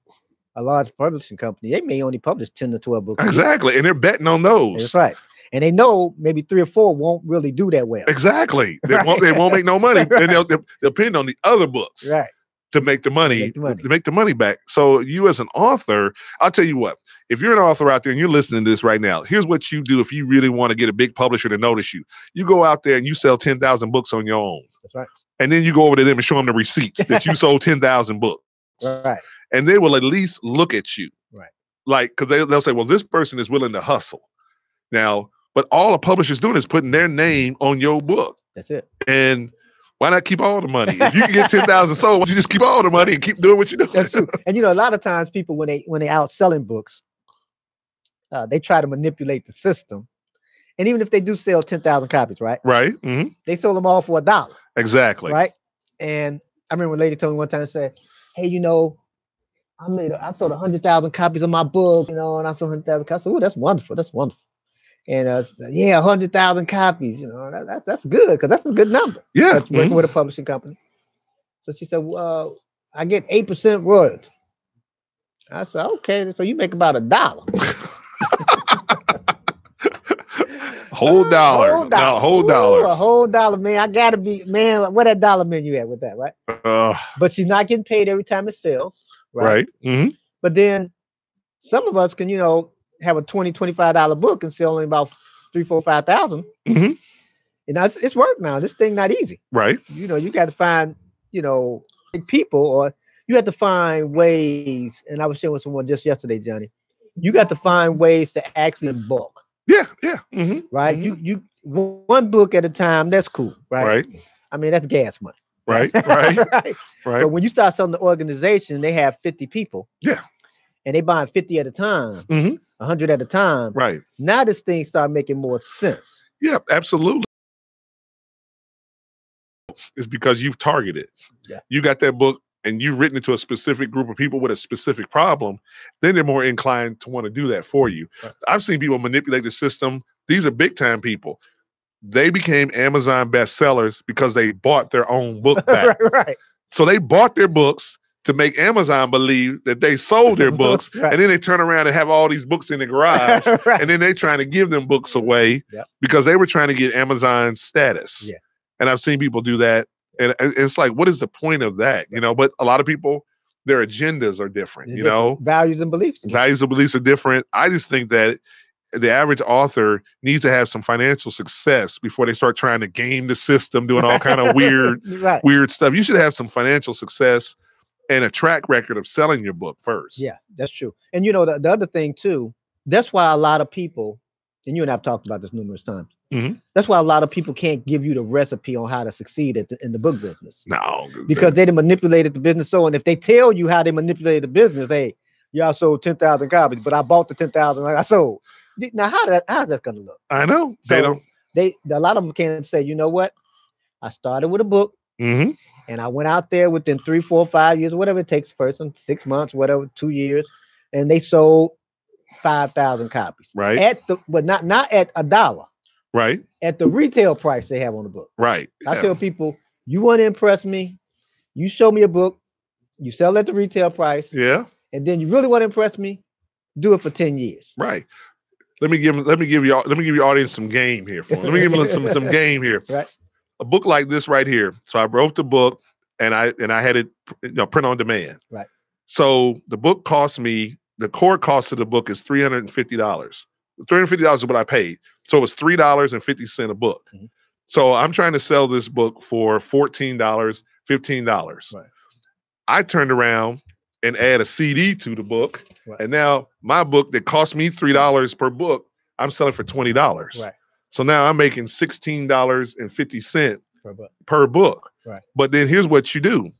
a large publishing company, they may only publish 10 to 12 books. Exactly. And they're betting on those. That's right. And they know maybe 3 or 4 won't really do that well. Exactly. They won't make no money. Right. And they'll depend on the other books to make the money, to make the money back. So you as an author, I'll tell you what, if you're an author out there and you're listening to this right now, here's what you do if you really want to get a big publisher to notice you. You go out there and you sell 10,000 books on your own. That's right. And then you go over to them and show them the receipts that you sold 10,000 books. Right. And they will at least look at you. Right. Like, because they'll say, well, this person is willing to hustle. Now, but all a publisher's doing is putting their name on your book. That's it. And why not keep all the money? If you can get 10,000 sold, why don't you just keep all the money and keep doing what you're doing? That's true. And a lot of times people, when they out selling books, they try to manipulate the system. And even if they do sell 10,000 copies, right? Right. They sold them all for $1. Exactly. Right. And I remember a lady told me one time and said, hey, I sold 100,000 copies of my book, and I sold 100,000 copies. Oh, that's wonderful. That's wonderful. And 100,000 copies. That's good because that's a good number. Yeah. That's working with a publishing company. So she said, well, I get 8% royalty. I said, okay, so you make about $1. Whole dollar. Whole dollar. Whole dollar. Ooh, a whole dollar, man. I gotta be, man. Where that dollar menu at with that, right? But she's not getting paid every time it sells, right? But then some of us can, have a $20, $25 book and sell only about 3, 4, 5,000. It's work now. This thing not easy, right? You got to find, people, or you have to find ways. And I was sharing with someone just yesterday, Johnny. You got to find ways to actually bulk. Yeah. Right. You one book at a time. That's cool. Right. I mean, that's gas money. Right. But when you start selling the organization, they have 50 people. Yeah. And they buying 50 at a time, 100 at a time. Right. Now this thing start making more sense. Yeah, absolutely. It's because you've targeted. Yeah. You got that book and you've written it to a specific group of people with a specific problem, then they're more inclined to want to do that for you. Right. I've seen people manipulate the system. These are big time people. They became Amazon bestsellers because they bought their own book back. Right. So they bought their books to make Amazon believe that they sold their books. Right. And then they turn around and have all these books in the garage. Right. And then they're trying to give them books away because they were trying to get Amazon status. Yeah. And I've seen people do that. And it's like, what is the point of that? But a lot of people, their agendas are different. They're You know, values and beliefs. values and beliefs are different. I just think that the average author needs to have some financial success before they start trying to game the system, doing all kind of Right. weird stuff. You should have some financial success and a track record of selling your book first. Yeah, that's true. And you know, the other thing too, that's why a lot of people, and you and I've talked about this numerous times. Mhm. That's why a lot of people can't give you the recipe on how to succeed in the book business. No, Because they manipulated the business. So, and if they tell you how they manipulated the business, hey, y'all sold 10,000 copies, but I bought the 10,000 like I sold. Now, how's that going to look? I know. So a lot of them can say, you know what? I started with a book, Mm-hmm. and I went out there within 3, 4, 5 years, whatever it takes, person, 6 months, whatever, 2 years, and they sold 5,000 copies. Right. But not at $1. Right. At the retail price they have on the book. Right. I tell people, you want to impress me, you show me a book, you sell at the retail price. Yeah. And then you really want to impress me, do it for 10 years. Right. Let me give your audience some game here. Let me give them some game here. Right. A book like this right here. So I wrote the book and I had it print on demand. Right. So the book cost me, the core cost of the book is $350. $350 is what I paid. So it was $3.50 a book. Mm-hmm. So I'm trying to sell this book for $14, $15. Right. I turned around and add a CD to the book. Right. And now my book that cost me $3 per book, I'm selling for $20. Right. So now I'm making $16.50 per book. Right. But then here's what you do.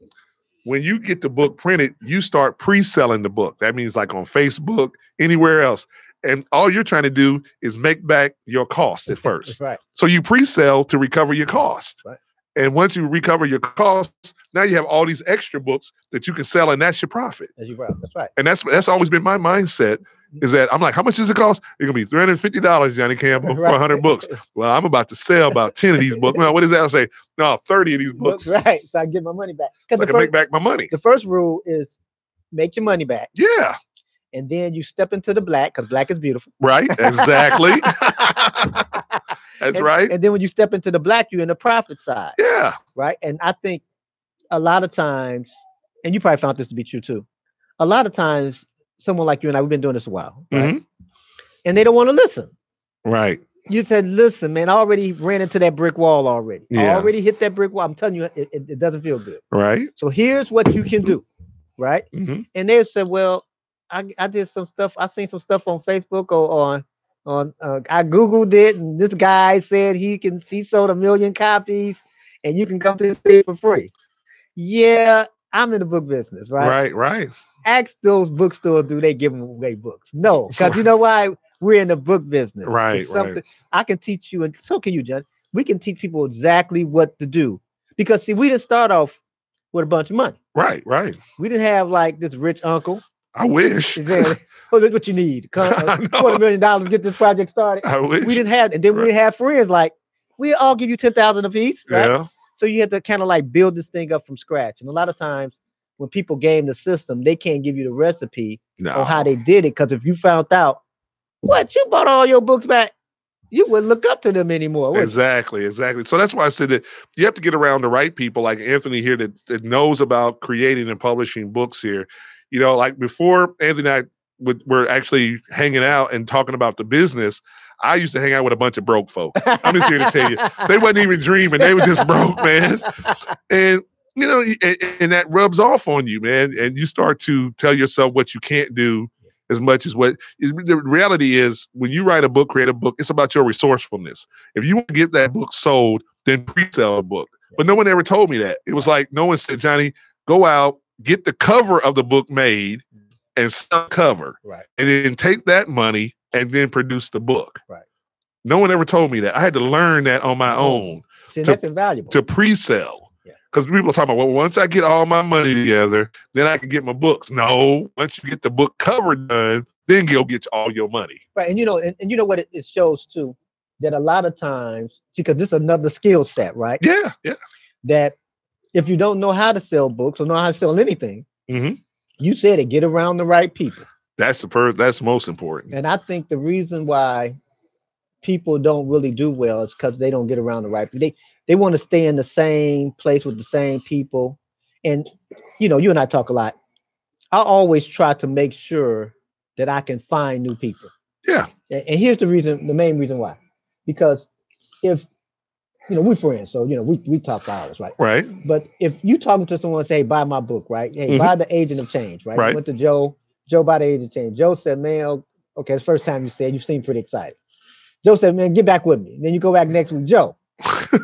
When you get the book printed, you start pre-selling the book. That means like on Facebook, anywhere else. And all you're trying to do is make back your cost at first. Right. So you pre-sell to recover your cost. Right. And once you recover your costs, now you have all these extra books that you can sell, and that's your profit. That's right. And that's always been my mindset, is that I'm like, how much does it cost? It's going to be $350, Johnny Campbell, for 100 books. Well, I'm about to sell about 10 of these books. Well, what does that? I'll say, no, 30 of these books. Right, so I get my money back. So I can make back my money. The first rule is make your money back. Yeah. And then you step into the black, because black is beautiful. Right, exactly. That's right. And then when you step into the black, you're in the profit side. Yeah. Right. And I think a lot of times, and you probably found this to be true too, a lot of times someone like you and I, we've been doing this a while, right? Mm-hmm. And they don't want to listen. Right. You said, listen, man, I already ran into that brick wall already. Yeah. I already hit that brick wall. I'm telling you, it doesn't feel good. Right. So here's what you can do. Right. Mm-hmm. And they said, well, I did some stuff. I seen some stuff on Facebook or I Googled it, and this guy said he sold 1 million copies and you can come to his state for free. Yeah, I'm in the book business, right? Right. Ask those bookstores, do they give them away books? No, because you know why? We're in the book business. Right. I can teach you, and so can you, John. We can teach people exactly what to do. Because see, we didn't start off with a bunch of money. Right. We didn't have like this rich uncle. I wish. What you need? $250 million to get this project started. I wish. We didn't have, and then we didn't have friends like, we all give you 10,000 apiece, right? Yeah. So you have to kind of like build this thing up from scratch. And a lot of times when people game the system, they can't give you the recipe on how they did it. Because if you found out, you bought all your books back, you wouldn't look up to them anymore. Exactly. So that's why I said that you have to get around the right people like Anthony here that knows about creating and publishing books here. You know, like before Anthony and I were actually hanging out and talking about the business, I used to hang out with a bunch of broke folk. I'm just here to tell you, they wasn't even dreaming. They were just broke, man. And, you know, and that rubs off on you, man. And you start to tell yourself what you can't do as much as what the reality is. When you write a book, create a book, it's about your resourcefulness. If you want to get that book sold, then pre-sell a book. But no one ever told me that. It was like, no one said, Johnny, go out, get the cover of the book made and sell cover. Right. And then take that money and then produce the book. Right. No one ever told me that. I had to learn that on my own. See, that's invaluable. To pre-sell. Because people are talking about, well, once I get all my money together, then I can get my books. No, once you get the book cover done, then you'll get all your money. Right. And you know, and you know what it shows too, that a lot of times, because this is another skill set, right? Yeah. That if you don't know how to sell books or know how to sell anything, mm-hmm. You said it, get around the right people. That's most important. And I think the reason why people don't really do well is because they don't get around the right people. They want to stay in the same place with the same people. And, you know, you and I talk a lot. I always try to make sure that I can find new people. Yeah. And here's the reason, the main reason why. Because if, we're friends, so, we talk for hours, right? Right. But if you talking to someone, say, buy my book, right? Hey, buy The Agent of Change, right? Right. You went to Joe, buy The Agent of Change. Joe said, man, okay, it's the first time you said, you seem pretty excited. Joe said, man, get back with me. Then you go back next week, Joe,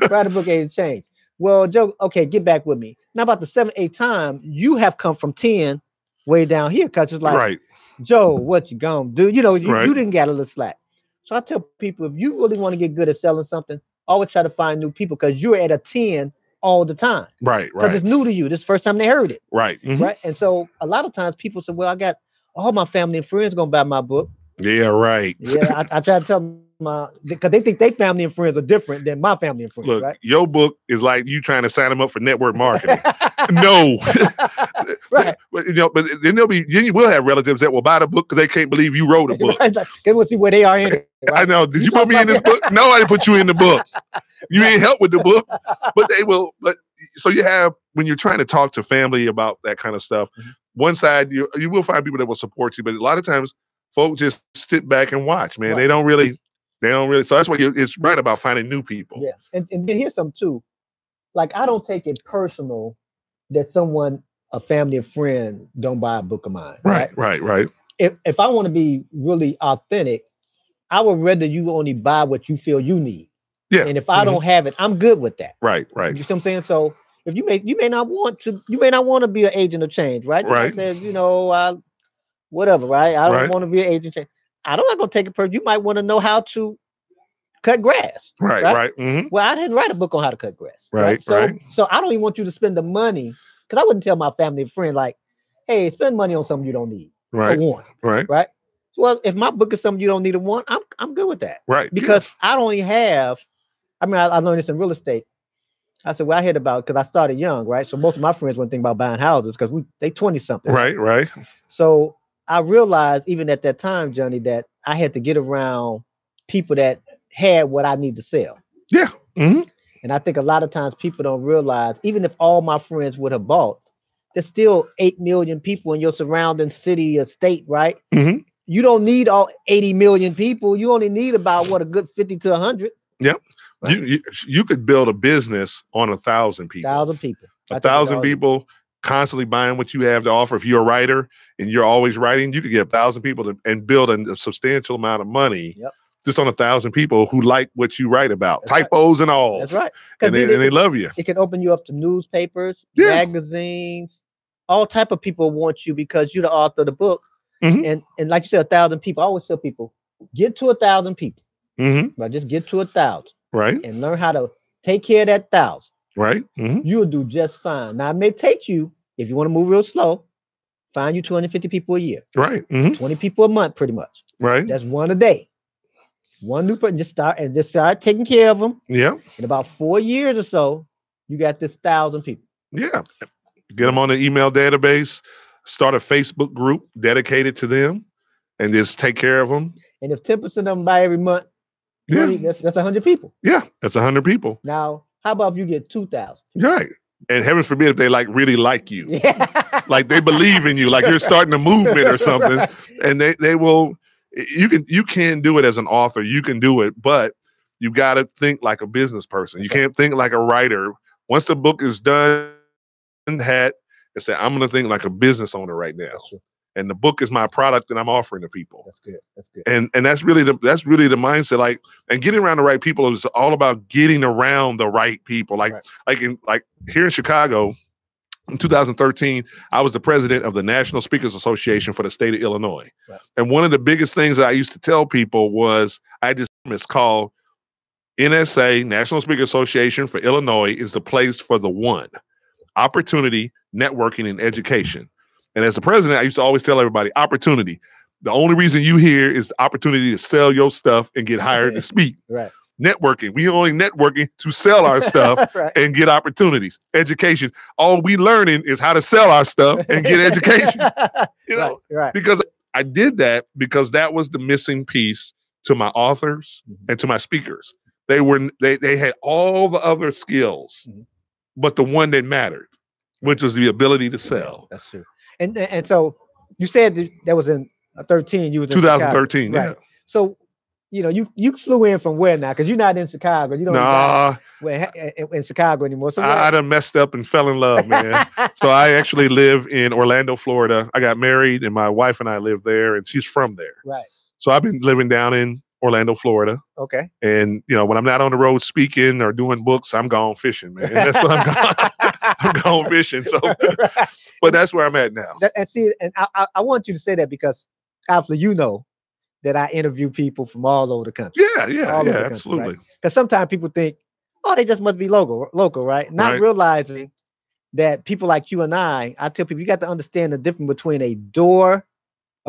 buy the book, Agent of Change. Well, Joe, okay, get back with me. Now, about the 7th, 8th time, you have come from 10 way down here, because it's like, Right. Joe, what you gonna do? You Right. didn't get a little slack. So I tell people, if you really want to get good at selling something, always try to find new people, because you're at a 10 all the time. Right. Because it's new to you. This is the first time they heard it. Right. Right. And so a lot of times people say, well, I got all my family and friends gonna buy my book. Yeah, right. Yeah, I try to tell them, because they think their family and friends are different than my family and friends. Look, right? Your book is like you trying to sign them up for network marketing. No. Right. But then you will have relatives that will buy the book because they can't believe you wrote a book. Right. They will see where they are in it. Right? I know. Did you put me in this book? No, I didn't put you in the book. You ain't help with the book. But they will. But so you have, when you're trying to talk to family about that kind of stuff, one side you will find people that will support you, but a lot of times folks just sit back and watch, man. Right. They don't really. So that's why it's right about finding new people. Yeah. And then here's something too. Like, I don't take it personal that someone, a family or friend, don't buy a book of mine. Right. If I want to be really authentic, I would rather you only buy what you feel you need. Yeah. And if I don't have it, I'm good with that. Right. You see what I'm saying? So if you may not want to be an agent of change, right? Right. Say, whatever, right? I don't want to be an agent of change. I'm not gonna take it personal. You might want to know how to cut grass. Right. Mm-hmm. Well, I didn't write a book on how to cut grass. Right. So I don't even want you to spend the money, because I wouldn't tell my family and friend, like, hey, spend money on something you don't need or want. Right. So, well, if my book is something you don't need or want, I'm good with that. Right. Because I only have, I learned this in real estate. I said, well, I heard about, because I started young, right? So most of my friends wouldn't think about buying houses because they 20 something. Right. So I realized even at that time, Johnny, that I had to get around people that had what I need to sell. Yeah. Mm-hmm. And I think a lot of times people don't realize, even if all my friends would have bought, there's still 8 million people in your surrounding city or state, right? Mm-hmm. You don't need all 80 million people. You only need about a good 50 to 100. Yep. Right? You could build a business on 1,000 people. 1,000 people. 1,000 people constantly buying what you have to offer. If you're a writer and you're always writing, you could get 1,000 people and build a substantial amount of money. Yep. Just on 1,000 people who like what you write about, that's typos and all. That's right. And they love you. It can open you up to newspapers, magazines, all type of people want you because you're the author of the book. Mm-hmm. And like you said, 1,000 people. I always tell people, get to 1,000 people. Mm-hmm. But just get to 1,000. Right. And learn how to take care of that 1,000. Right. Mm-hmm. You'll do just fine. Now, it may take you, if you want to move real slow, find you 250 people a year. Right. Mm-hmm. 20 people a month, pretty much. Right. That's one a day. One new person, just start taking care of them. Yeah. In about 4 years or so, you got this 1,000 people. Yeah. Get them on the email database, start a Facebook group dedicated to them, and just take care of them. And if 10% of them buy every month, that's 100 people. Yeah, that's 100 people. Now, how about if you get 2,000? Right. And heaven forbid if they really like you. Yeah. Like they believe in you, like you're starting a movement or something. Right. And they will, you can do it as an author, you can do it, but you got to think like a business person. You can't think like a writer. Once the book is done, and say, I'm going to think like a business owner right now. And the book is my product that I'm offering to people. That's good. And that's really the mindset. Like, and getting around the right people is all about getting around the right people. Like here in Chicago, in 2013, I was the president of the National Speakers Association for the state of Illinois. Right. And one of the biggest things that I used to tell people was it's called NSA, National Speakers Association for Illinois, is the place for the one. Opportunity, networking, and education. And as the president, I used to always tell everybody, opportunity. The only reason you here is the opportunity to sell your stuff and get hired to speak. Right. Networking. We only networking to sell our stuff right. and get opportunities. Education. All we learning is how to sell our stuff and get education. Right. Because I did that because that was the missing piece to my authors and to my speakers. They had all the other skills, but the one that mattered, which was the ability to sell. That's true. And so you said that was in 13. You was in 2013. Chicago. Yeah. Right. So you flew in from where now? Because you're not in Chicago. You don't Nah, in Chicago anymore. So I done messed up and fell in love, man. So I actually live in Orlando, Florida. I got married, and my wife and I live there, and she's from there. Right. So I've been living down in Orlando, Florida. Okay. And when I'm not on the road speaking or doing books, I'm gone fishing, man. That's what I'm going. I'm gone fishing. So, but that's where I'm at now. And I want you to say that because obviously that I interview people from all over the country. Yeah, absolutely. Because sometimes people think, oh, they just must be local, right? Not realizing that people like you and I tell people you got to understand the difference between a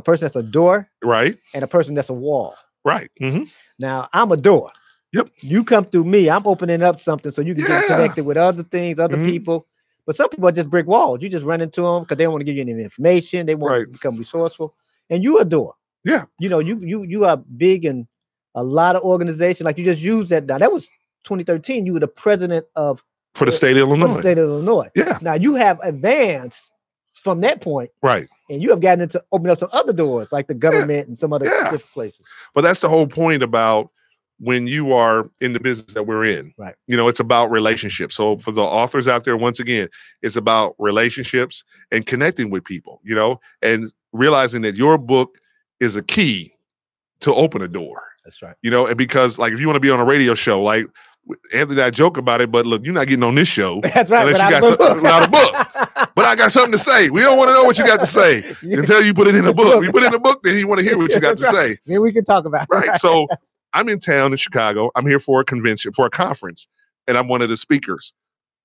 person that's a door, right, and a person that's a wall. Right. Mm-hmm. Now, I'm a door. Yep. You come through me, I'm opening up something so you can get connected with other things, other people. But some people are just brick walls. You just run into them because they don't want to give you any information. They want to become resourceful. And you a door. Yeah. You are big in a lot of organizations. Like you just used that. Now, that was 2013. You were the president for the state of Illinois. For the state of Illinois. Yeah. Now, you have advanced from that point. Right. And you have gotten into opening up some other doors, like the government and some other different places. But that's the whole point about when you are in the business that we're in. Right. It's about relationships. So for the authors out there, once again, it's about relationships and connecting with people, and realizing that your book is a key to open a door. That's right. And because if you want to be on a radio show, like Anthony and I joke about it, but look, you're not getting on this show. That's right. Unless you got without a book. But I got something to say. We don't want to know what you got to say until you put it in a book. You put it in a book, then you want to hear what you got to say. Then we can talk about it. Right. So I'm in town in Chicago. I'm here for a convention, for a conference, and I'm one of the speakers.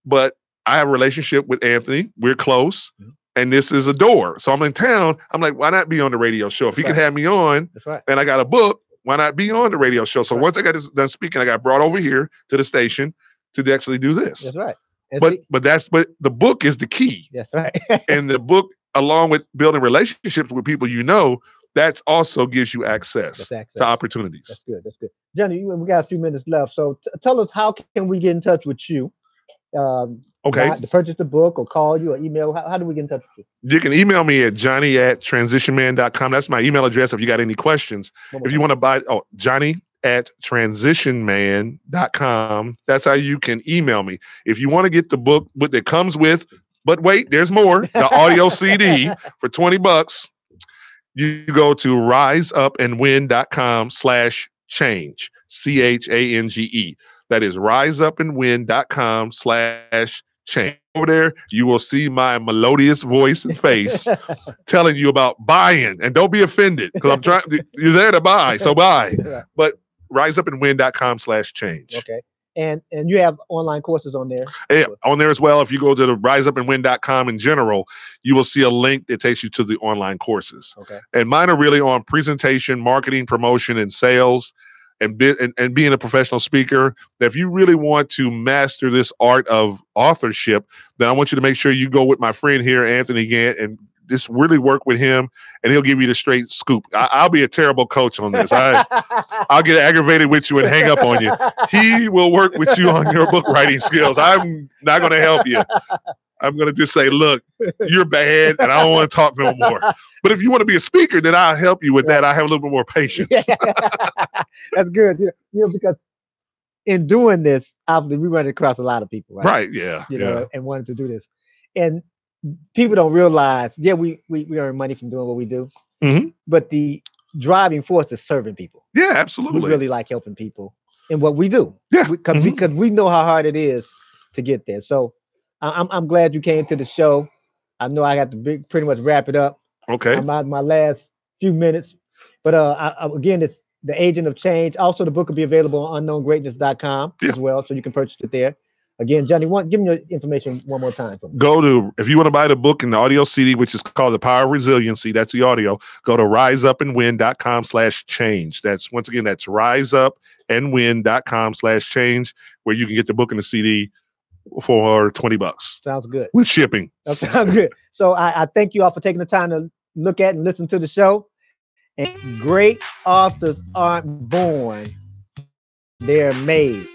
But I have a relationship with Anthony. We're close. Mm-hmm. And this is a door. So I'm in town. I'm like, why not be on the radio show? If he can have me on, that's right. And I got a book, why not be on the radio show? So once I got done speaking, I got brought over here to the station to actually do this. That's right. But the book is the key. That's right. And the book, along with building relationships with people that also gives you access to opportunities. That's good. Johnny, we got a few minutes left. So tell us, how can we get in touch with you? To purchase the book or call you or email. How do we get in touch with you? You can email me at johnny@transitionman.com. That's my email address if you got any questions. If you want to buy, johnny@transitionman.com. That's how you can email me. If you want to get the book that comes with, but wait, there's more, the audio CD for $20, you go to riseupandwin.com/change, CHANGE. That is riseupandwin.com/change. Over there, you will see my melodious voice and face telling you about buying. And don't be offended because you're there to buy, so buy. But riseupandwin.com/change. Okay. And you have online courses on there? Yeah, on there as well. If you go to the riseupandwin.com in general, you will see a link that takes you to the online courses. Okay. And mine are really on presentation, marketing, promotion, and sales. And being a professional speaker, that if you really want to master this art of authorship, then I want you to make sure you go with my friend here, Anthony Gant, and just really work with him, and he'll give you the straight scoop. I'll be a terrible coach on this. I'll get aggravated with you and hang up on you. He will work with you on your book writing skills. I'm not going to help you. I'm going to just say, look, you're bad, and I don't want to talk no more. But if you want to be a speaker, then I'll help you with that. I have a little bit more patience. That's good. Because in doing this, obviously, we run across a lot of people, right? Right, yeah. And wanted to do this. And people don't realize, we earn money from doing what we do. Mm-hmm. But the driving force is serving people. Yeah, absolutely. We really like helping people in what we do. Yeah. Because we know how hard it is to get there. So I'm glad you came to the show. I know I got to pretty much wrap it up. Okay. I'm out my last few minutes. But again, it's The Agent of Change. Also, the book will be available on unknowngreatness.com as well, so you can purchase it there. Again, Johnny, give me your information one more time. If you want to buy the book and the audio CD, which is called The Power of Resiliency, that's the audio, go to riseupandwin.com/change. That's riseupandwin.com/change, where you can get the book and the CD for $20. Sounds good. With shipping. That sounds good. So I thank you all for taking the time to look at and listen to the show. And great authors aren't born, they're made.